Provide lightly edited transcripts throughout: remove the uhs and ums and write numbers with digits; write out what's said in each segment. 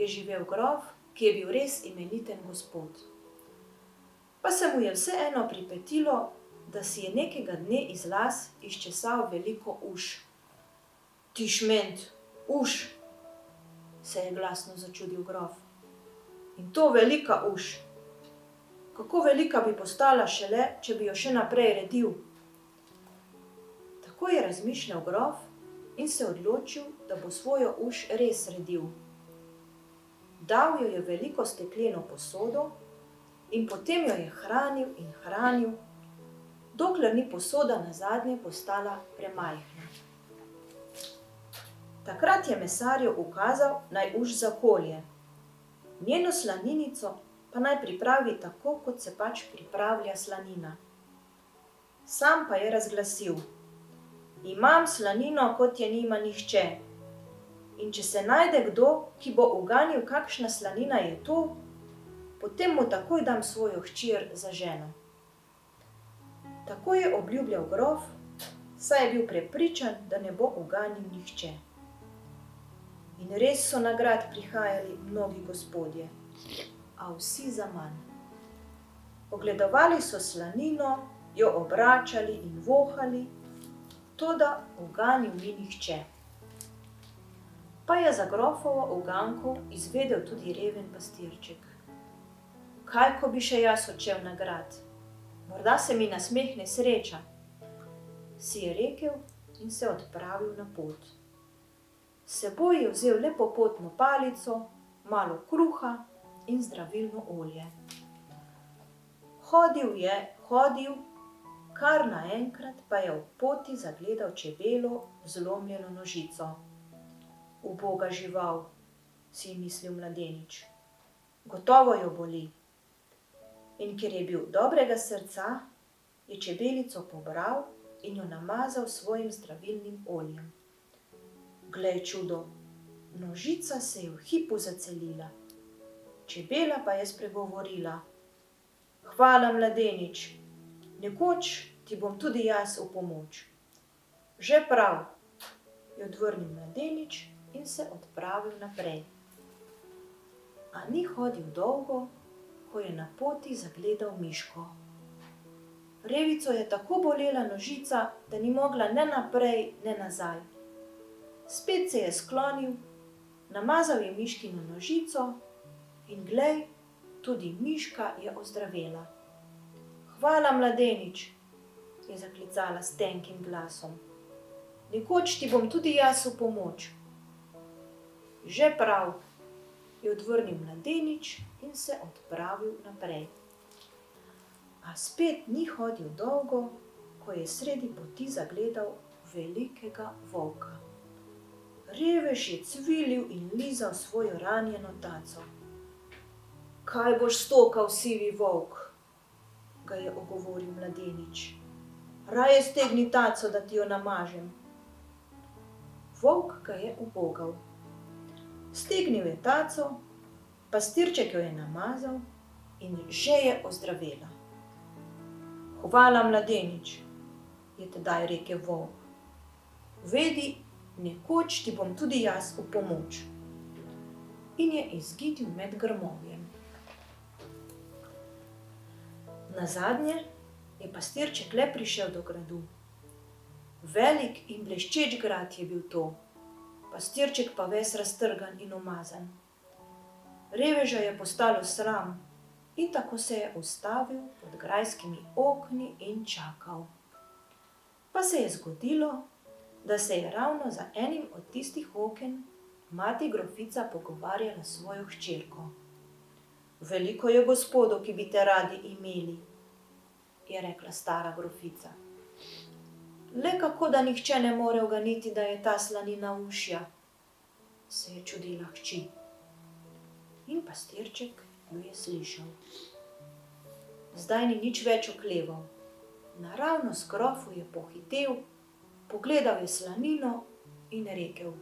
je živel grof, ki je bil res imeniten gospod. Pa se mu je vseeno pripetilo, da si je nekega dne iz las izčesal veliko uš. Ti šment, uš, se je glasno začudil grof. In to velika uš. Kako velika bi postala šele, če bi jo še naprej redil? Tako je razmišljal grof in se odločil, da bo svojo uš res redil. Dal jo je v veliko stekleno posodo in potem jo je hranil in hranil, dokler ni posoda nazadnje postala premajhna. Takrat je mesarju ukazal, naj uš zakolje. Njeno slaninico pa naj pripravi tako, kot se pač pripravlja slanina. Sam pa je razglasil: imam slanino, kot je nima nihče. In če se najde kdo, ki bo uganil, kakšna slanina je to, potem mu takoj dam svojo hčer za ženo. Tako je obljubljal grof, saj je bil prepričan, da ne bo uganil nihče. In res so na grad prihajali mnogi gospodje, a vsi zaman. Ogledovali so slanino, jo obračali in vohali, toda uganil ni nihče. Pa je za grofovo uganko izvedel tudi reven pastirček. Kaj, ko bi še jaz odšel na grad? Morda se mi nasmehne sreča, si je rekel in se odpravil na pot. S seboj je vzel le popotno palico, malo kruha in zdravilno olje. Hodil, kar naenkrat pa je ob poti zagledal čebelo z zlomljeno nožico. Uboga žival, si je mislil mladenič. Gotovo jo boli. In ker je bil dobrega srca, je čebelico pobral in jo namazal s svojim zdravilnim oljem. Glej čudo, nožica se je v hipu zacelila. Čebela pa je spregovorila: hvala, mladenič, nekoč ti bom tudi jaz v pomoč. Že prav, je odvrnil mladenič in se odpravil naprej. A ni hodil dolgo, ko je na poti zagledal miško. Revico je tako bolela nožica, da ni mogla ne naprej, ne nazaj. Spet se je sklonil, namazal je miškino nožico in glej, tudi miška je ozdravela. Hvala, mladenič, je zaklicala s tenkim glasom. Nekoč ti bom tudi jaz v pomoč. Že prav, je odvrnil mladenič in se odpravil naprej. A spet ni hodil dolgo, ko je sredi poti zagledal velikega volka. Revež je cvilil in lizal svojo ranjeno taco. Kaj boš stokal, sivi volk, ga je ogovoril mladenič. Raje stegni taco, da ti jo namažem. Volk ga je ubogal. Stegnil je taco, pastirček jo je namazal in že je ozdravela. Hvala, mladenič, je tedaj rekel volk. Vedi, nekoč ti bom tudi jaz v pomoč. In je izginil med grmovjem. Nazadnje je pastirček le prišel do gradu. Velik in bleščeč grad je bil to, pastirček pa ves raztrgan in umazan. Reveža je postalo sram in tako se je ustavil pod grajskimi okni in čakal. Pa se je zgodilo, da se je ravno za enim od tistih oken mati grofica pogovarjala s svojo hčerko. Veliko je gospodov, ki bi te radi imeli, je rekla stara grofica. Le kako, da nihče ne more uganiti, da je ta slanina ušja, se je čudila hči. In pastirček jo je slišal. Zdaj ni nič več okleval. Naravnost k grofu je pohitel, pogledal je slanino in rekel: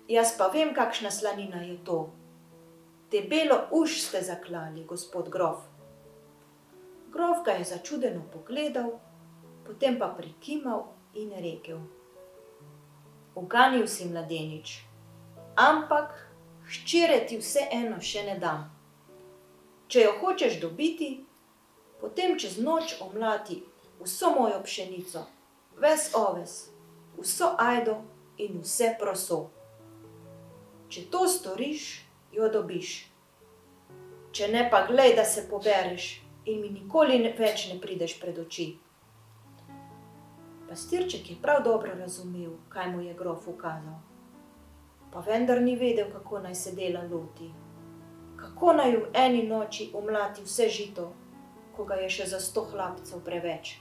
jaz pa vem, kakšna slanina je to. Debelo uš ste zaklali, gospod grof. Grof ga je začudeno pogledal, potem pa prikimal in rekel: uganil si, mladenič, ampak hčere ti vseeno še ne dam. Če jo hočeš dobiti, potem čez noč omlati vso mojo pšenico, ves oves, vso ajdo in vse proso. Če to storiš, jo dobiš. Če ne pa glej, da se pobereš in mi nikoli več ne prideš pred oči. Pastirček je prav dobro razumel, kaj mu je grof ukazal. Pa vendar ni vedel, kako naj se dela loti. Kako naj v eni noči omlati vse žito, ko ga je še za 100 hlapcev preveč.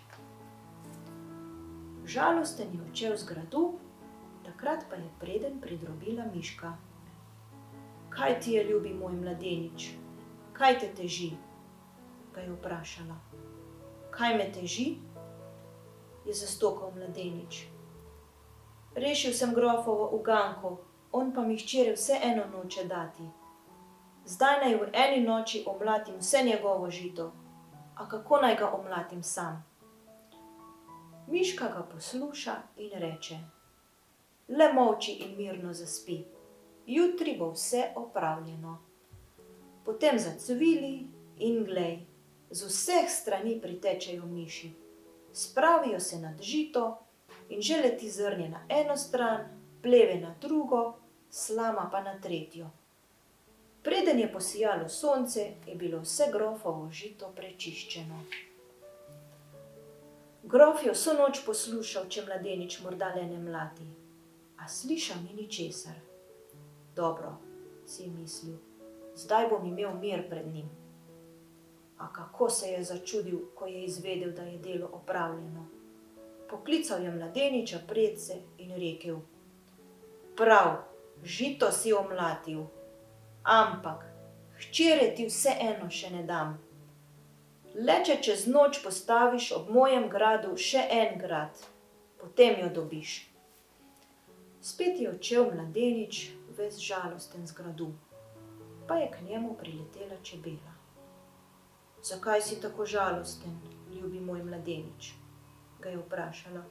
Žalosten je odšel z gradu, takrat pa je preden pridrobila miška. Kaj ti je, ljubi moj mladenič? Kaj te teži? Ga je vprašala. Kaj me teži? Je zastokal mladenič. Rešil sem grofovo uganko, on pa mi hčere vseeno noče dati. Zdaj naj v eni noči omlatim vse njegovo žito, a kako naj ga omlatim sam? Miška ga posluša in reče: Le molči in mirno zaspi, jutri bo vse opravljeno. Potem zacvili in glej, z vseh strani pritečejo miši. Spravijo se nad žito in že leti zrnje na eno stran, pleve na drugo, slama pa na tretjo. Preden je posijalo sonce, je bilo vse grofovo žito prečiščeno. Grof je vso noč poslušal, če mladenič morda le ne mlati, a slišal ni ničesar. Dobro, si je mislil, zdaj bom imel mir pred njim. A kako se je začudil, ko je izvedel, da je delo opravljeno. Poklical je mladeniča predse in rekel: Prav, žito si omlatil, ampak hčere ti vseeno še ne dam. Le če čez noč postaviš ob mojem gradu še en grad, potem jo dobiš. Spet je odšel mladenič, ves žalosten z gradu, pa je k njemu priletela čebela. Zakaj si tako žalosten, ljubi moj mladenič? Ga je vprašala.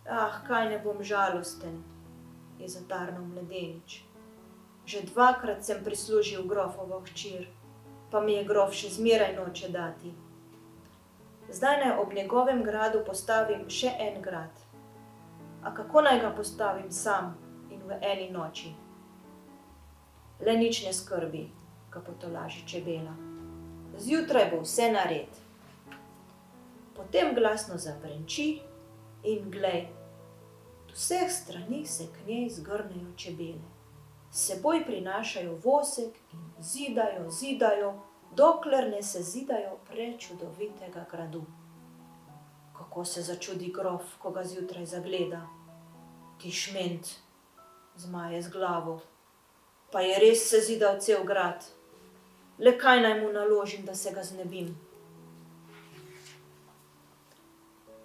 Ah, kaj ne bom žalosten, je zatarnal mladenič. Že 2-krat sem prislužil grofovo hčer, pa mi je grof še zmeraj noče dati. Zdaj naj ob njegovem gradu postavim še en grad. A kako naj ga postavim sam in v eni noči? Le nič ne skrbi, ga potolaži čebela. Zjutraj bo vse nared. Potem glasno zabrenči in glej, z vseh strani se k njej zgrnejo čebele. S seboj prinašajo vosek in zidajo, dokler ne sezidajo prečudovitega gradu. Kako se začudi grof, ko ga zjutraj zagleda. Ti šment, zmaje z glavo, pa je res sezidal cel grad. Le kaj naj mu naložim, da se ga znebim?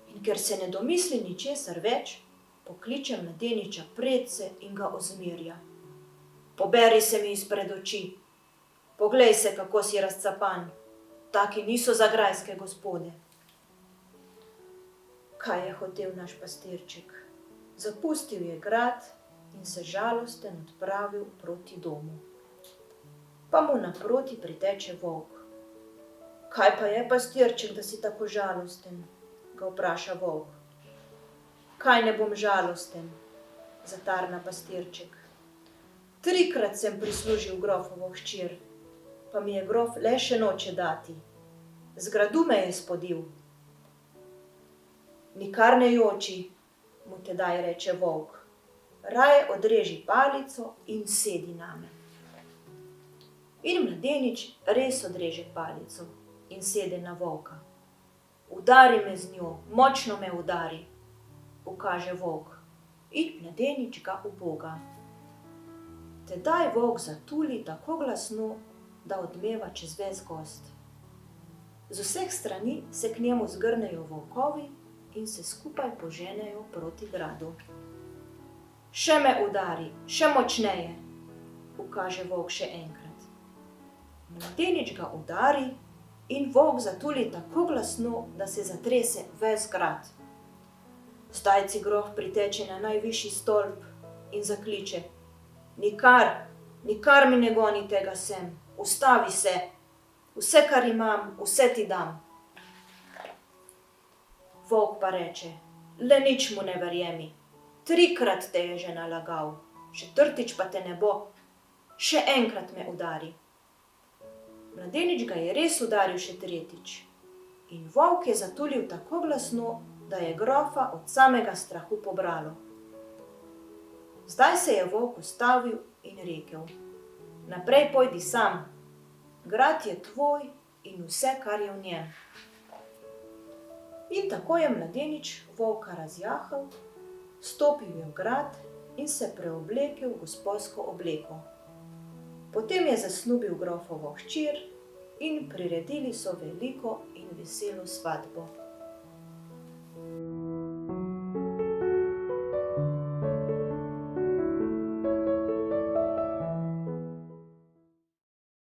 In ker se ne domisli ničesar več, pokliče mladeniča predse in ga ozmerja. Poberi se mi izpred oči. Poglej se, kako si razcapan. Taki niso za grajske gospode. Kaj je hotel naš pastirček? Zapustil je grad in se žalosten odpravil proti domu. Pa mu naproti priteče volk. Kaj pa je, pastirček, da si tako žalosten? Ga vpraša volk. Kaj ne bom žalosten, zatarna pastirček. 3-krat sem prislužil grofovo hčer, pa mi je grof le še noče dati. Z gradu me je spodil. Nikar ne joči, mu tedaj reče volk. Raje odreži palico in sedi name. In mladenič res odreže palico in sede na volka. Udari me z njo, močno me udari, ukaže volk, in mladenič ga uboga. Tedaj volk zatuli tako glasno, da odmeva čez ves gozd. Z vseh strani se k njemu zgrnejo volkovi in se skupaj poženejo proti gradu. Še me udari, še močneje, ukaže volk še enkrat. Mladenič ga udari in volk zatuli tako glasno, da se zatrese ves grad. Zdajci grof priteče na najvišji stolp in zakliče: Nikar, Nikar mi ne goni tega sem, ustavi se, vse, kar imam, vse ti dam. Volk pa reče: le nič mu ne verjemi, 3-krat te je že nalagal, 4. pa te ne bo, še enkrat me udari. Mladenič ga je res udaril še 3. in volk je zatulil tako glasno, da je grofa od samega strahu pobralo. Zdaj se je volk ustavil in rekel: naprej pojdi sam, grad je tvoj in vse, kar je v njem. In tako je mladenič volka razjahal, stopil je v grad in se preoblekel v gosposko obleko. Potem je zasnubil grofovo hčer in priredili so veliko in veselo svatbo.